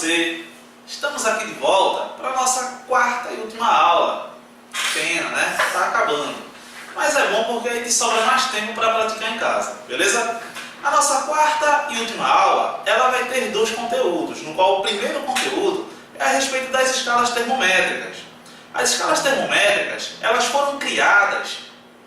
você! Estamos aqui de volta para a nossa quarta e última aula. Pena, né? Está acabando. Mas é bom porque aí te sobra mais tempo para praticar em casa, beleza? A nossa quarta e última aula, ela vai ter dois conteúdos, no qual o primeiro conteúdo é a respeito das escalas termométricas. As escalas termométricas, elas foram criadas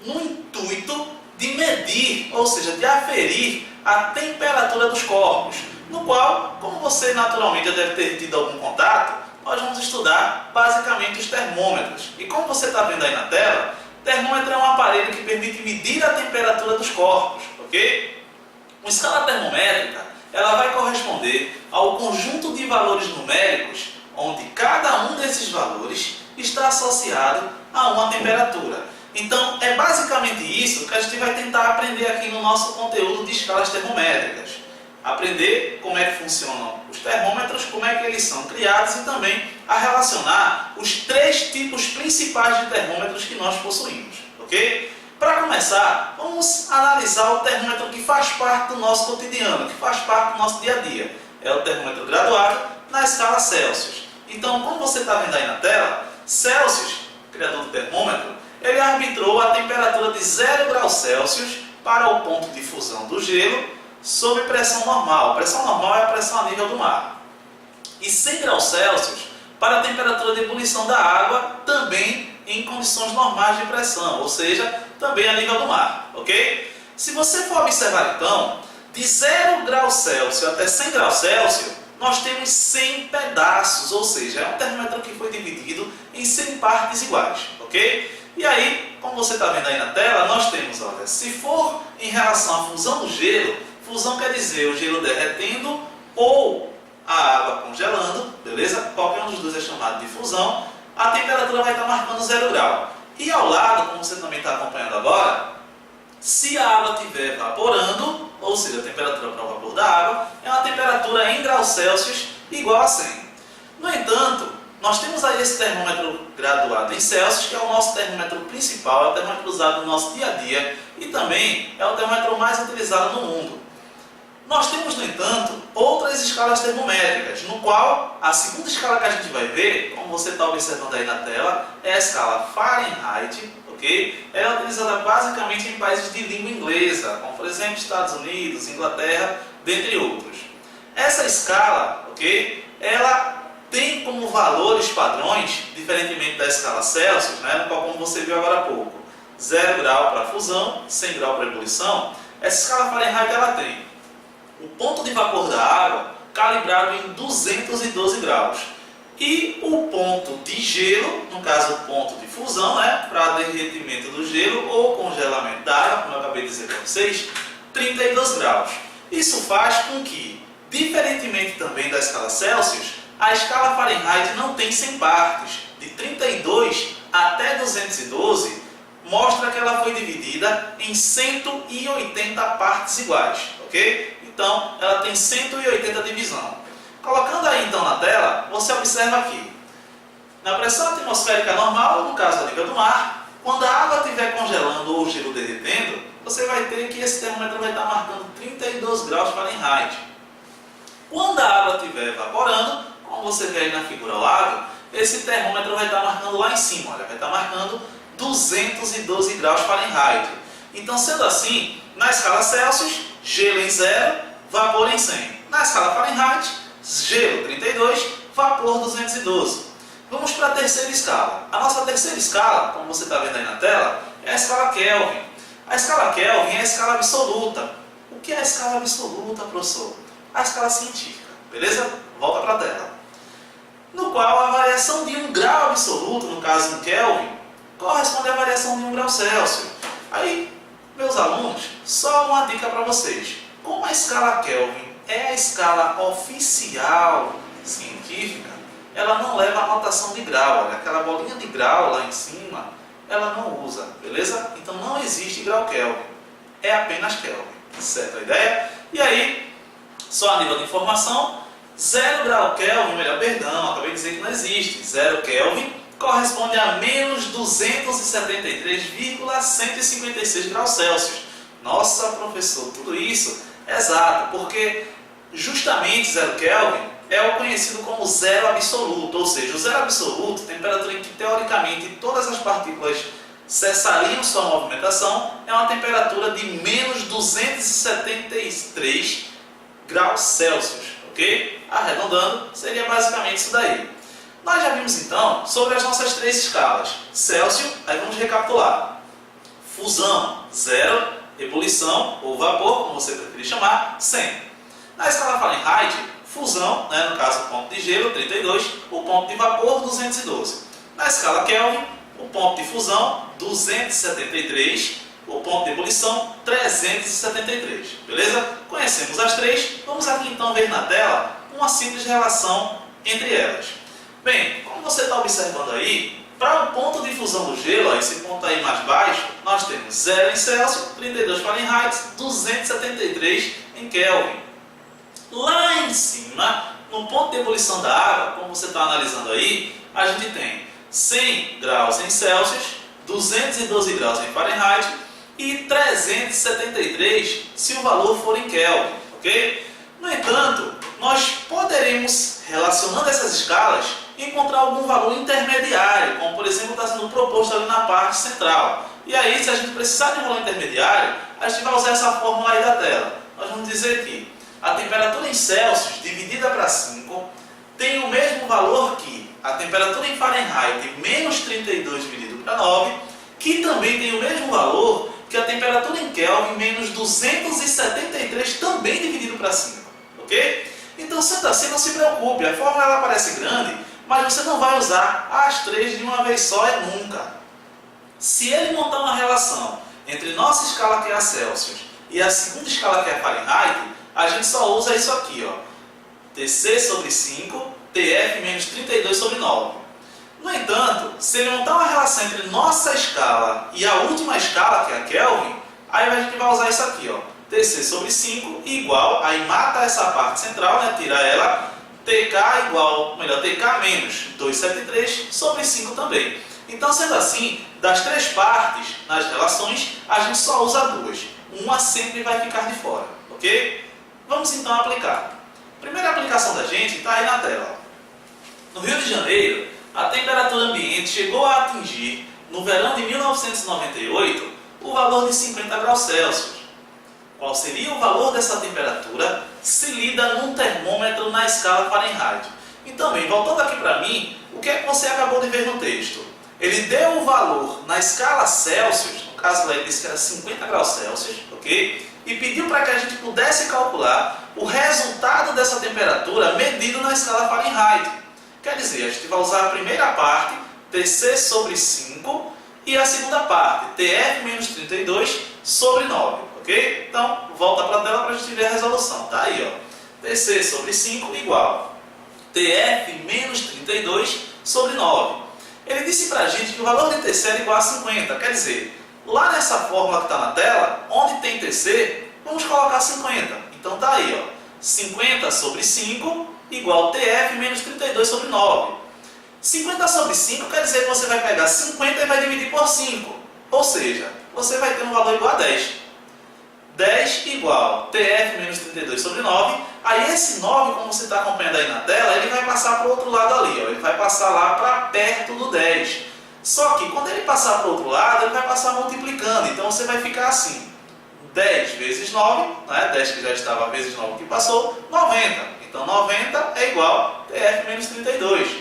no intuito de medir, ou seja, de aferir a temperatura dos corpos, no qual, como você naturalmente já deve ter tido algum contato, nós vamos estudar basicamente os termômetros. E como você está vendo aí na tela, termômetro é um aparelho que permite medir a temperatura dos corpos, ok? Uma escala termométrica, ela vai corresponder ao conjunto de valores numéricos, onde cada um desses valores está associado a uma temperatura. Então, é basicamente isso que a gente vai tentar aprender aqui no nosso conteúdo de escalas termométricas. Aprender como é que funcionam os termômetros, como é que eles são criados e também a relacionar os três tipos principais de termômetros que nós possuímos, ok? Para começar, vamos analisar o termômetro que faz parte do nosso cotidiano, que faz parte do nosso dia a dia. É o termômetro graduado na escala Celsius. Então, como você está vendo aí na tela, Celsius, criador do termômetro, ele arbitrou a temperatura de 0 graus Celsius para o ponto de fusão do gelo sob pressão normal. Pressão normal é a pressão a nível do mar. E 100 graus Celsius para a temperatura de ebulição da água, também em condições normais de pressão, ou seja, também a nível do mar, ok? Se você for observar então, de 0 graus Celsius até 100 graus Celsius, nós temos 100 pedaços, ou seja, é um termômetro que foi dividido em 100 partes iguais, ok? E aí, como você está vendo aí na tela, nós temos, olha, se for em relação à fusão do gelo, fusão quer dizer o gelo derretendo ou a água congelando, beleza? Qualquer um dos dois é chamado de fusão, a temperatura vai estar marcando 0 grau. E ao lado, como você também está acompanhando agora, se a água estiver evaporando, ou seja, a temperatura para o vapor da água, é uma temperatura em graus Celsius igual a 100. No entanto, nós temos aí esse termômetro graduado em Celsius, que é o nosso termômetro principal, é o termômetro usado no nosso dia a dia e também é o termômetro mais utilizado no mundo. Nós temos, no entanto, outras escalas termométricas, no qual a segunda escala que a gente vai ver, como você está observando aí na tela, é a escala Fahrenheit, ok? Ela é utilizada basicamente em países de língua inglesa, como por exemplo Estados Unidos, Inglaterra, dentre outros. Essa escala, ok? Ela tem como valores padrões, diferentemente da escala Celsius, né, no qual, como você viu agora há pouco, 0 grau para fusão, 100 grau para ebulição, essa escala Fahrenheit ela tem o ponto de vapor da água calibrado em 212 graus e o ponto de gelo, no caso o ponto de fusão, né, para derretimento do gelo ou congelamento da água, como eu acabei de dizer para vocês, 32 graus. Isso faz com que, diferentemente também da escala Celsius, a escala Fahrenheit não tem 100 partes. De 32 até 212, mostra que ela foi dividida em 180 partes iguais, ok? Então, ela tem 180 divisão. Colocando aí então na tela, você observa aqui. Na pressão atmosférica normal, no caso a nível do mar, quando a água estiver congelando ou o gelo derretendo, você vai ter que esse termômetro vai estar marcando 32 graus Fahrenheit. Quando a água estiver evaporando, como você vê aí na figura ao lado, esse termômetro vai estar marcando lá em cima, olha, vai estar marcando 212 graus Fahrenheit. Então, sendo assim, na escala Celsius, gelo em 0, vapor em 100. Na escala Fahrenheit, gelo 32, vapor 212. Vamos para a terceira escala. A nossa terceira escala, como você está vendo aí na tela, é a escala Kelvin. A escala Kelvin é a escala absoluta. O que é a escala absoluta, professor? A escala científica, beleza? Volta para a tela. No qual a variação de 1 grau absoluto, no caso no Kelvin, corresponde à variação de 1 grau Celsius. Aí, meus alunos, só uma dica para vocês. Como a escala Kelvin é a escala oficial científica, ela não leva a notação de grau. Olha, aquela bolinha de grau lá em cima, ela não usa, beleza? Então não existe grau Kelvin, é apenas Kelvin, certo a ideia? E aí, só a nível de informação, 0 grau Kelvin, melhor perdão, acabei de dizer que não existe. 0 Kelvin corresponde a menos 273,156 graus Celsius. Nossa, professor, tudo isso é exato, porque justamente 0 Kelvin é o conhecido como zero absoluto, ou seja, o zero absoluto, temperatura em que teoricamente todas as partículas cessariam sua movimentação, é uma temperatura de menos 273 graus Celsius, ok? Arredondando, seria basicamente isso daí. Nós já vimos então sobre as nossas três escalas. Celsius, aí vamos recapitular. Fusão, 0, ebulição ou vapor, como você preferir chamar, 100. Na escala Fahrenheit, fusão, né, no caso o ponto de gelo, 32, o ponto de vapor, 212. Na escala Kelvin, o ponto de fusão, 273, o ponto de ebulição, 373. Beleza? Conhecemos as três, vamos aqui então ver na tela uma simples relação entre elas. Bem, como você está observando aí, para o ponto de fusão do gelo, ó, esse ponto aí mais baixo, nós temos 0 em Celsius, 32 Fahrenheit, 273 em Kelvin. Lá em cima, no ponto de ebulição da água, como você está analisando aí, a gente tem 100 graus em Celsius, 212 graus em Fahrenheit e 373 se o valor for em Kelvin, ok? No entanto, nós poderemos, relacionando essas escalas, encontrar algum valor intermediário, como por exemplo está sendo proposto ali na parte central. E aí, se a gente precisar de um valor intermediário, a gente vai usar essa fórmula aí da tela. Nós vamos dizer que a temperatura em Celsius dividida para 5 tem o mesmo valor que a temperatura em Fahrenheit menos 32 dividido para 9, que também tem o mesmo valor que a temperatura em Kelvin menos 273 também dividido para 5. Ok? Então, sendo assim, não se preocupe, a fórmula ela parece grande, mas você não vai usar as três de uma vez só e nunca. Se ele montar uma relação entre nossa escala, que é a Celsius, e a segunda escala, que é a Fahrenheit, a gente só usa isso aqui, ó, Tc sobre 5, Tf menos 32 sobre 9. No entanto, se ele montar uma relação entre nossa escala e a última escala, que é a Kelvin, aí a gente vai usar isso aqui, ó, Tc sobre 5 igual, aí mata essa parte central, né, tira ela, Tk igual, melhor, Tk menos 273 sobre 5 também. Então, sendo assim, das três partes nas relações, a gente só usa duas. Uma sempre vai ficar de fora, ok? Vamos então aplicar. A primeira aplicação da gente está aí na tela. No Rio de Janeiro, a temperatura ambiente chegou a atingir, no verão de 1998, o valor de 50 graus Celsius. Qual seria o valor dessa temperatura se lida num termômetro na escala Fahrenheit? Então, bem, voltando aqui para mim, o que é que você acabou de ver no texto? Ele deu o valor na escala Celsius, no caso ele disse que era 50 graus Celsius, ok? E pediu para que a gente pudesse calcular o resultado dessa temperatura medido na escala Fahrenheit. Quer dizer, a gente vai usar a primeira parte, Tc sobre 5, e a segunda parte, Tf menos 32 sobre 9, ok? Então, volta para a tela para a gente ver a resolução. Tá aí, ó, Tc sobre 5 igual Tf menos 32 sobre 9. Ele disse para a gente que o valor de Tc era igual a 50, quer dizer, lá nessa fórmula que está na tela, onde tem Tc, vamos colocar 50. Então tá aí, ó, 50 sobre 5 igual Tf menos 32 sobre 9. 50 sobre 5 quer dizer que você vai pegar 50 e vai dividir por 5. Ou seja, você vai ter um valor igual a 10. 10 igual Tf menos 32 sobre 9. Aí esse 9, como você está acompanhando aí na tela, ele vai passar para o outro lado ali, ó, ele vai passar lá para perto do 10. Só que quando ele passar para o outro lado, ele vai passar multiplicando. Então você vai ficar assim, 10 vezes 9, né? 10 que já estava vezes 9 que passou, 90. Então 90 é igual a Tf menos 32.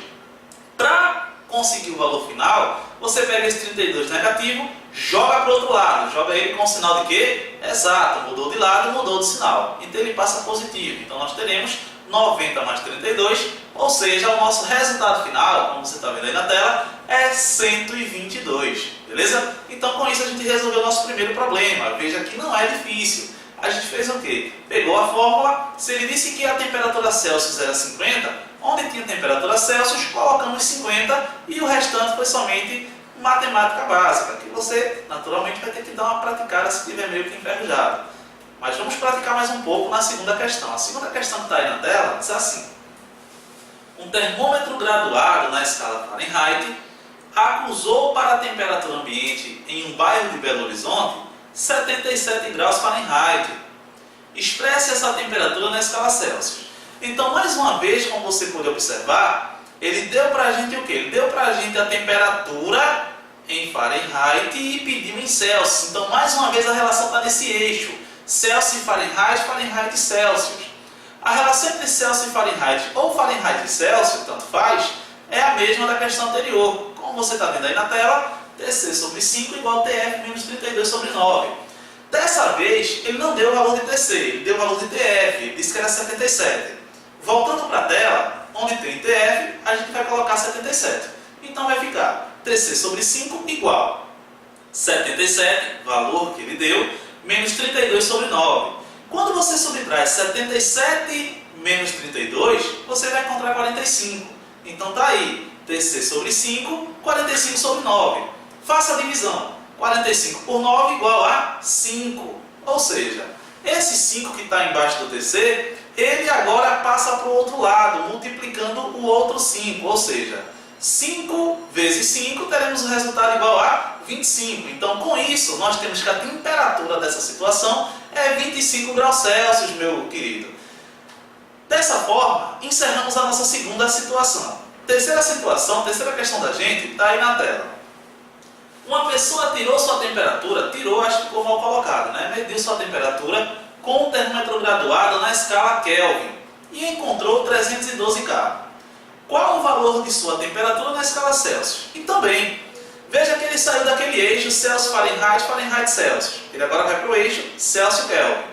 Para conseguir o valor final, você pega esse 32 negativo, joga para o outro lado. Joga ele com o sinal de quê? Exato, mudou de lado, mudou de sinal. Então ele passa positivo. Então nós teremos 90 mais 32, ou seja, o nosso resultado final, como você está vendo aí na tela, é 122, beleza? Então com isso a gente resolveu o nosso primeiro problema. Veja que não é difícil. A gente fez o quê? Pegou a fórmula, se ele disse que a temperatura Celsius era 50, onde tinha temperatura Celsius, colocamos 50 e o restante foi somente matemática básica, que você naturalmente vai ter que dar uma praticada se estiver meio que enferrujado. Mas vamos praticar mais um pouco na segunda questão. A segunda questão que está aí na tela diz assim: um termômetro graduado na escala Fahrenheit acusou para a temperatura ambiente em um bairro de Belo Horizonte 77 graus Fahrenheit. Expresse essa temperatura na escala Celsius. Então, mais uma vez, como você pode observar, ele deu para a gente o quê? Ele deu para a gente a temperatura em Fahrenheit e pediu em Celsius. Então, mais uma vez, a relação está nesse eixo. Celsius e Fahrenheit, Fahrenheit e Celsius. A relação entre Celsius e Fahrenheit, ou Fahrenheit e Celsius, tanto faz, é a mesma da questão anterior. Como você está vendo aí na tela, TC sobre 5 igual a TF menos 32 sobre 9. Dessa vez, ele não deu o valor de TC, ele deu o valor de TF, ele disse que era 77. Voltando para a tela, onde tem TF, a gente vai colocar 77. Então vai ficar TC sobre 5 igual 77, valor que ele deu, menos 32 sobre 9. Quando você subtrai 77 menos 32, você vai encontrar 45. Então está aí, TC sobre 5, 45 sobre 9. Faça a divisão. 45 por 9 igual a 5. Ou seja, esse 5 que está embaixo do TC, ele agora passa para o outro lado, multiplicando o outro 5. Ou seja, 5 vezes 5 teremos o resultado igual a 25. Então, com isso, nós temos que a temperatura dessa situação é 25 graus Celsius, meu querido. Dessa forma, encerramos a nossa segunda situação. Terceira situação, terceira questão da gente, está aí na tela. Uma pessoa tirou sua temperatura, acho que ficou mal colocado, né? Mediu sua temperatura com um termômetro graduado na escala Kelvin e encontrou 312 K. Qual o valor de sua temperatura na escala Celsius? E também, veja que ele saiu daquele eixo Celsius-Fahrenheit, Fahrenheit-Celsius. Ele agora vai para o eixo Celsius-Kelvin.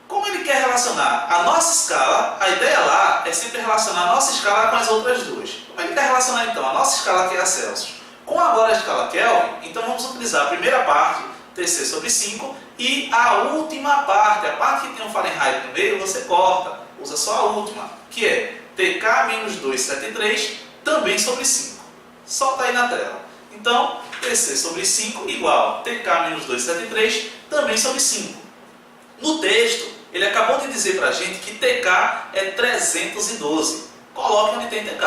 Como ele quer relacionar a nossa escala, a ideia lá é sempre relacionar a nossa escala com as outras duas. Como ele quer relacionar então a nossa escala, que é a Celsius, com agora a escala Kelvin, então vamos utilizar a primeira parte, TC sobre 5, e a última parte, a parte que tem um Fahrenheit no meio, você corta, usa só a última, que é TK menos 273, também sobre 5. Solta aí na tela. Então, TC sobre 5 igual TK menos 273, também sobre 5. No texto, ele acabou de dizer para a gente que TK é 312. Coloque onde tem TK.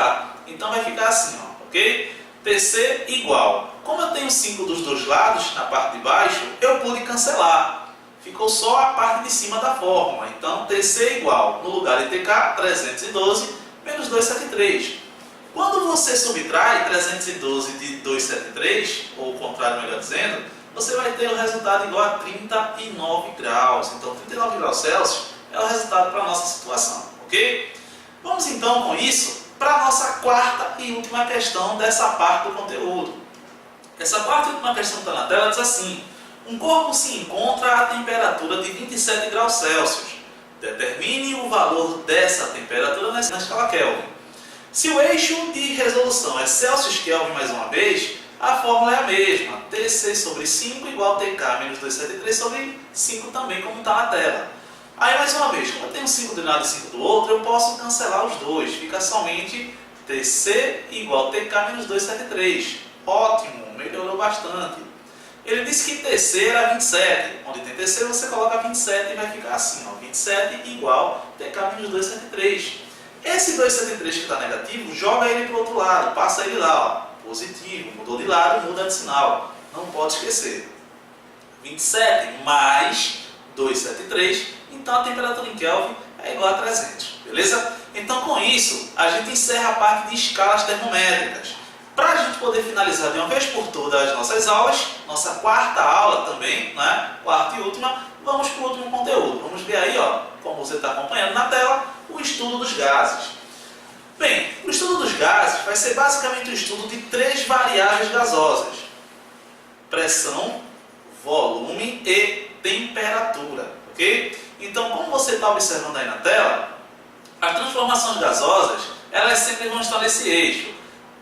Então vai ficar assim, ó, ok? TC igual. Como eu tenho 5 dos dois lados, na parte de baixo, eu pude cancelar. Ficou só a parte de cima da fórmula. Então, TC igual, no lugar de TK, 312 menos 273. Quando você subtrai 312 de 273, ou o contrário, melhor dizendo, você vai ter o resultado igual a 39 graus. Então, 39 graus Celsius é o resultado para a nossa situação, ok? Vamos então, com isso, para a nossa quarta e última questão dessa parte do conteúdo. Essa quarta e última questão que está na tela diz assim: um corpo se encontra a temperatura de 27 graus Celsius. Determine o valor dessa temperatura na escala Kelvin. Se o eixo de resolução é Celsius-Kelvin mais uma vez, a fórmula é a mesma. TC sobre 5 igual a TK menos 273 sobre 5 também, como está na tela. Aí, mais uma vez, como eu tenho 5 de um lado e 5 do outro, eu posso cancelar os dois. Fica somente TC igual a TK menos 273. Ótimo, melhorou bastante. Ele disse que TC era 27. Onde tem TC, você coloca 27 e vai ficar assim, ó, 27 igual a TK menos 273. Esse 273 que está negativo, joga ele para o outro lado, passa ele lá, ó, positivo, mudou de lado, muda de sinal. Não pode esquecer. 27 mais 273, então a temperatura em Kelvin é igual a 300, beleza? Então, com isso, a gente encerra a parte de escalas termométricas. Para a gente poder finalizar de uma vez por todas as nossas aulas, nossa quarta aula também, né? Quarta e última, vamos para o último conteúdo. Vamos ver aí, ó, como você está acompanhando na tela, o estudo dos gases. Bem, o estudo dos gases vai ser basicamente o estudo de 3 variáveis gasosas: pressão, volume e temperatura, ok? Então, como você está observando aí na tela, as transformações gasosas, elas sempre vão estar nesse eixo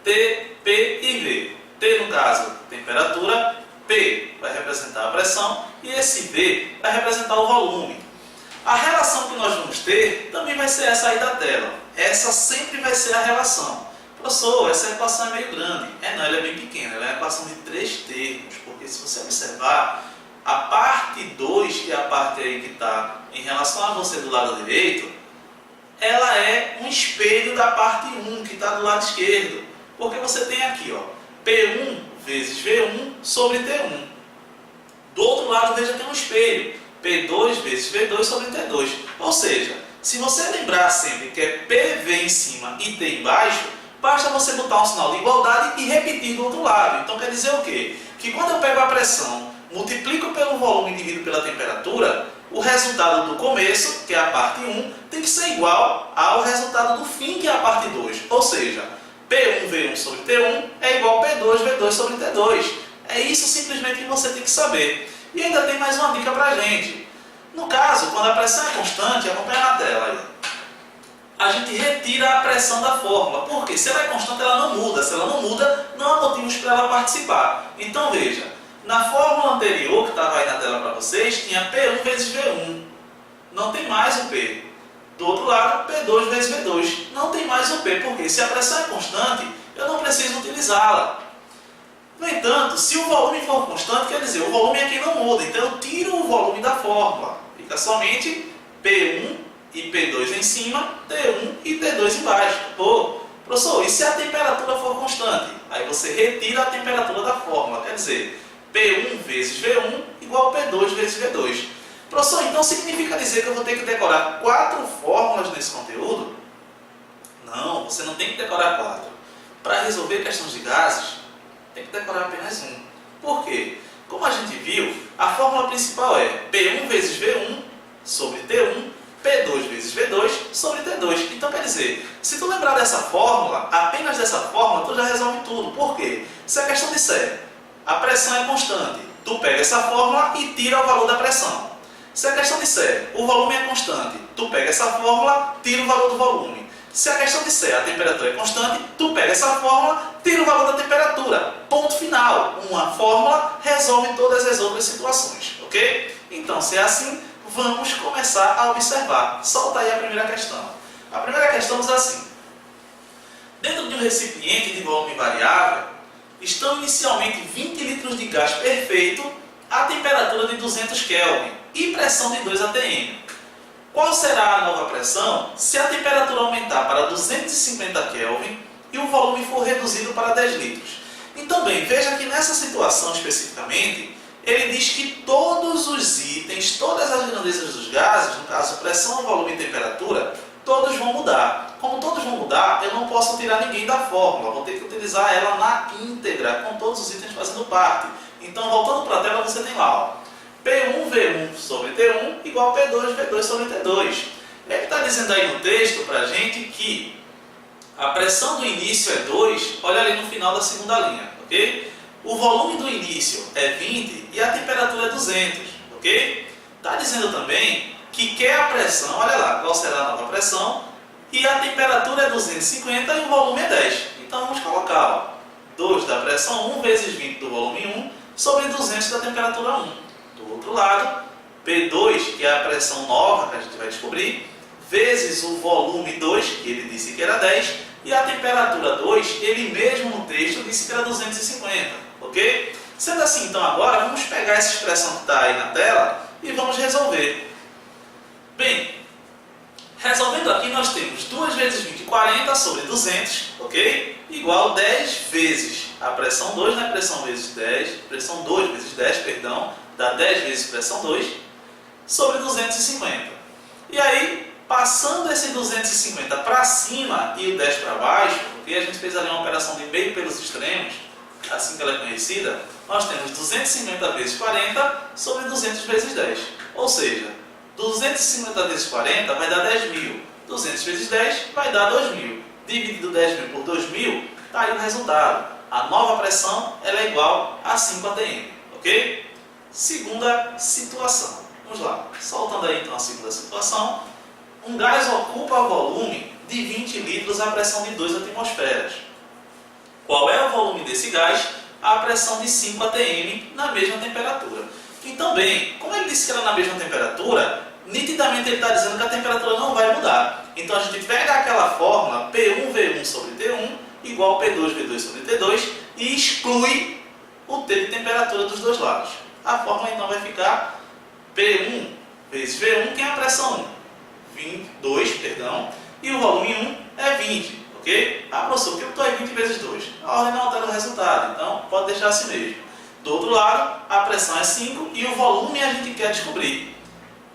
T, P e V. T, no caso, temperatura, P vai representar a pressão e esse V vai representar o volume. A relação que nós vamos ter também vai ser essa aí da tela. Essa sempre vai ser a relação. Professor, essa equação é meio grande. Não, ela é bem pequena. Ela é uma equação de 3 termos, porque se você observar, a parte 2, que é a parte aí que está em relação a você do lado direito, ela é um espelho da parte 1, que está do lado esquerdo. Porque você tem aqui, ó, P1 vezes V1 sobre T1. Do outro lado, veja, tem um espelho, P2 vezes V2 sobre T2. Ou seja, Se você lembrar sempre que é PV em cima e T embaixo, basta você botar um sinal de igualdade e repetir do outro lado. Então quer dizer o quê? Que quando eu pego a pressão, multiplico pelo volume e divido pela temperatura, o resultado do começo, que é a parte 1, tem que ser igual ao resultado do fim, que é a parte 2. Ou seja, P1V1 sobre T1 é igual a P2V2 sobre T2. É isso simplesmente que você tem que saber. E ainda tem mais uma dica pra gente. No caso, quando a pressão é constante, acompanha na tela aí, a gente retira a pressão da fórmula. Porque se ela é constante, ela não muda. Se ela não muda, não há motivos para ela participar. Então veja, na fórmula anterior, que estava aí na tela para vocês, tinha P1 vezes V1. Não tem mais o P. Do outro lado, P2 vezes V2. Não tem mais o P, porque se a pressão é constante, eu não preciso utilizá-la. No entanto, se o volume for constante, quer dizer, o volume aqui não muda. Então eu tiro o volume da fórmula. Fica somente P1 e P2 em cima, T1 e T2 embaixo. Pô, professor, e se a temperatura for constante? Aí você retira a temperatura da fórmula. Quer dizer, P1 vezes V1 igual a P2 vezes V2. Professor, então significa dizer que eu vou ter que decorar 4 fórmulas nesse conteúdo? Não, você não tem que decorar 4. Para resolver questões de gases, tem que decorar apenas um. Por quê? Como a gente viu, a fórmula principal é P1 vezes V1 sobre T1, P2 vezes V2 sobre T2. Então quer dizer, se tu lembrar dessa fórmula, apenas dessa fórmula, tu já resolve tudo. Por quê? Se a questão disser a pressão é constante, tu pega essa fórmula e tira o valor da pressão. Se a questão disser o volume é constante, tu pega essa fórmula, tira o valor do volume. Se a questão disser a temperatura é constante, tu pega essa fórmula, tira o valor da temperatura. Ponto final. Uma fórmula resolve todas as outras situações. Ok? Então, se é assim, vamos começar a observar. Solta aí a primeira questão. A primeira questão diz assim. Dentro de um recipiente de volume variável, estão inicialmente 20 litros de gás perfeito a temperatura de 200 Kelvin e pressão de 2 atm. Qual será a nova pressão se a temperatura aumentar para 250 Kelvin e o volume for reduzido para 10 litros? Então, bem, veja que nessa situação especificamente, ele diz que todos os itens, todas as grandezas dos gases, no caso pressão, volume e temperatura, todos vão mudar. Como todos vão mudar, eu não posso tirar ninguém da fórmula, vou ter que utilizar ela na íntegra, com todos os itens fazendo parte. Então, voltando para a tela, você tem lá, ó, P1V1 sobre T1 igual a P2V2 sobre T2. Ele está dizendo aí no texto para a gente que a pressão do início é 2, olha ali no final da segunda linha, ok? O volume do início é 20 e a temperatura é 200, ok? Está dizendo também que quer a pressão, olha lá, qual será a nova pressão, e a temperatura é 250 e o volume é 10. Então vamos colocar, ó, 2 da pressão 1 vezes 20 do volume 1 sobre 200 da temperatura 1. Do outro lado, P2, que é a pressão nova que a gente vai descobrir, vezes o volume 2, que ele disse que era 10, e a temperatura 2, ele mesmo no texto disse que era 250, ok? Sendo assim, então agora vamos pegar essa expressão que está aí na tela e vamos resolver. Bem, resolvendo aqui nós temos 2 vezes 20, 40 sobre 200, ok? Igual 10 vezes a pressão 2, né? Pressão vezes 10, pressão 2 vezes 10, perdão, dá 10 vezes pressão 2, sobre 250. E aí, passando esse 250 para cima e o 10 para baixo, porque a gente fez ali uma operação de meio pelos extremos, assim que ela é conhecida, nós temos 250 vezes 40 sobre 200 vezes 10. Ou seja, 250 vezes 40 vai dar 10.000. 200 vezes 10 vai dar 2.000. Dividido 10.000 por 2.000, está aí o resultado. A nova pressão ela é igual a 5 atm. Ok? Segunda situação. Vamos lá. Soltando aí então a segunda situação. Um gás ocupa volume de 20 litros a pressão de 2 atmosferas. Qual é o volume desse gás a pressão de 5 atm na mesma temperatura? Então, bem, como ele disse que era na mesma temperatura, nitidamente ele está dizendo que a temperatura não vai mudar. Então a gente pega aquela fórmula P1V1 sobre T1 igual a P2V2 sobre T2 e exclui o T de temperatura dos dois lados. A fórmula então vai ficar P1 vezes V1, que é a pressão 2, perdão, e o volume 1 é 20, ok? Ah, professor, o que eu estou aí 20 vezes 2? A ordem não altera o resultado, então pode deixar assim mesmo. Do outro lado, a pressão é 5 e o volume a gente quer descobrir.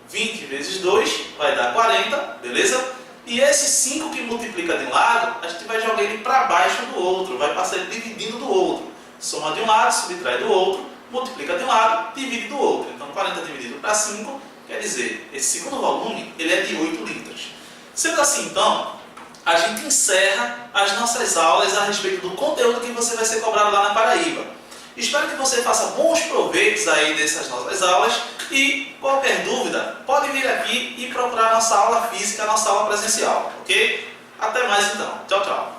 20 vezes 2 vai dar 40, beleza? E esse 5 que multiplica de um lado, a gente vai jogar ele para baixo do outro, vai passar ele dividindo do outro. Soma de um lado, subtrai do outro, multiplica de um lado, divide do outro. Então 40 dividido para 5, quer dizer, esse segundo volume ele é de 8 litros. Sendo assim, então, a gente encerra as nossas aulas a respeito do conteúdo que você vai ser cobrado lá na Paraíba. Espero que você faça bons proveitos aí dessas nossas aulas e qualquer dúvida pode vir aqui e procurar nossa aula física, nossa aula presencial, ok? Até mais então. Tchau, tchau.